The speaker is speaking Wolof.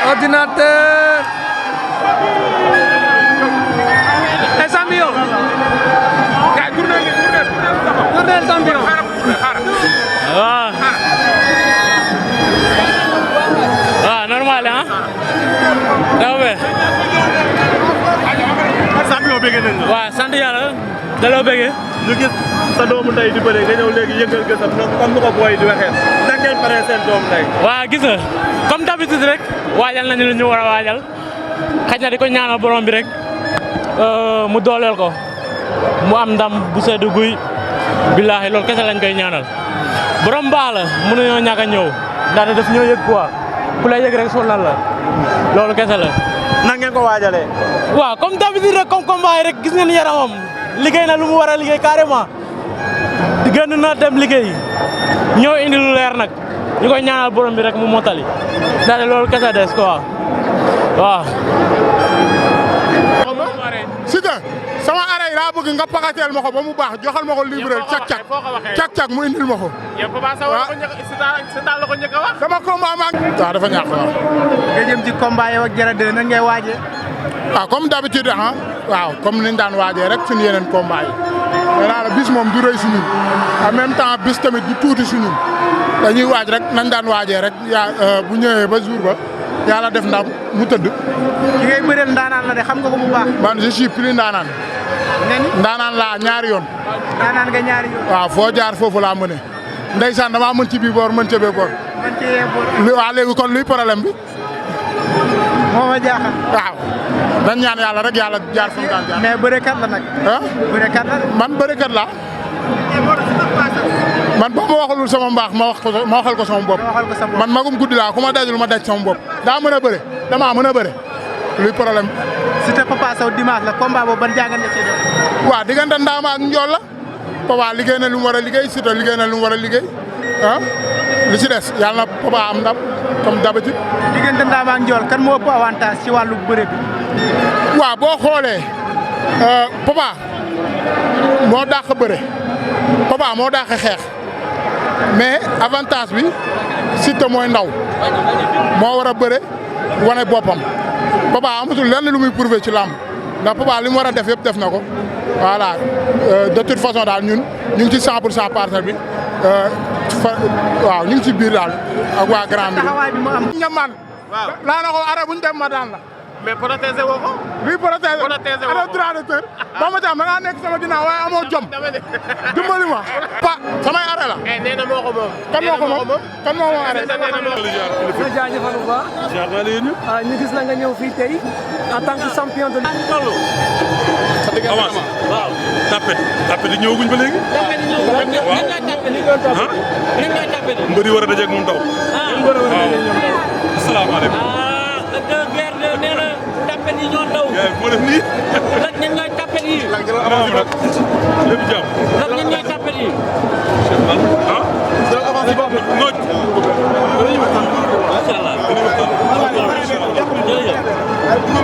Ordinateur. Champion. Tournel champion. Wah. Wah, normal ya. Dawe. Champion bëgg nañ la. Wah, sant yàlla. Daloo bëgg. ñu gis sa doomu ndey di bëre nga ñëw léegi yëngal gësam comme nu ko booy di waxee da ngeen pare seen doom ndey. Wah, gis nga comme d'habitude rek waajal nañu lu ñu war a waajal xëy na di ko ñaanal borom bi rek mu dooleel ko mu am ndam bu sedd guy billaahi loolu kese lañ koy ñaanal borom baax la mënuñoo ñàkk a ñëw ndax daf ñoo yëg quoi ku lay yëg rek sonal la loolu kese la. nan ngeen ko waajalee. waaw comme d'habitude rek comme combat yi rek gis ngeen yaramam liggéey na lu mu war a liggéey carrément gën na dem liggéey ñëw indi lu leer nag ñu koy ñaanal borom bi rek mu motali ndax loolu kese des quoi waaw. Siteu sama arrêt laa bëgg nga pakateel ma ko ba mu baax joxal ma ko libre cak mu indil ma ko. yow Papa Sow la ko njëkk la ko njëkk a wax. sama combat maa ngi. waaw dafa ñàkk waaw. nga jëm ci combat yow ak Diarra 2 nan ngay waajee. waaw comme d'habitude waaw comme niñ daan waajee rek suñu yeneen combat yi. mais daal bis moom du rëy si ñun en même temps bis tamit du tuuti si ñun dañuy waaj rek nañ daan waajee rek bu ñëwee ba jour ba yàlla def ndam mu tëdd. ki ngay bëreel ndaanaan la de xam nga ko bu baax. man je suis plus ndaanaan. ndaanaan laa ñaari yoon. ndaanaan nga ñaari yoon. waaw foo jaar foofu laa mëne ndeysaan damaa mën ci bii boor mën ca bee boor. man ci yee boor. waaw léegi kon luy problème bi. moo ma jaaxal. waaw dañ ñaan yàlla rek yàlla jaar fu mu daan jaar. mais bërekat la nag. ah bërekat la. man bërekat laa. man boo ma waxalul sama mbaax ma waxal ko sama bopp. man magum guddi laa ku ma dajul ma daj sama bopp daa mën a bëre damaa mën a bëre luy problème. Siteu Papa Sow dimanche la combat boobu ban jàngat nga ciy def. waaw diggante Ndaama ak Njool la Papa liggéey na lu mu war a liggéey Siteu liggéey na lu mu war a liggéey li ci des yàlla na Papa am ndam comme d'habitude. diggante Ndaama ak Njool kan moo ëpp avantage ci wàllu bëre bi. waaw boo xoolee Papa moo dàq bëre Papa moo dàq xeex mais avantage bi Siteu mooy ndaw moo war a bëre wane boppam Papa amatul lenn lu muy prouver ci làmb ndax Papa li mu war a def yëpp def na ko voilà de toute façon daal ñun ñu ngi ci 100% partenaire bi waaw ñu ngi ci biir daal ak waa grand bi. taxawaay bi mu am. ñamaan waaw laa na ko arrêt bu ñu dem ma daan la. mais protéger woo ko. luy protéger protéger woo ko. ana droit d'auteur ba ma jàmm da ngaa nekk sama ginnaaw waaye amoo jom dimbali ma. pa samay arrêt la. nee na moo ko moom. kan moo ko moom kan moo moom arrêt. nga jaajëfal bu baax. jaar naa leen ñu gis la nga ñëw fii tey en tant que champion de. avance waaw tapet yi ñëwaguñ ba léegi. mbëri war a dajeeg moom taw. waaw asalaamaaleykum. nee na tapet yi ñoo daw. moo def nii. nag ñun ñooy tapet yi. lépp jàmm. nag ñun ñooy tapet yi. ah. nooj. Incha allah.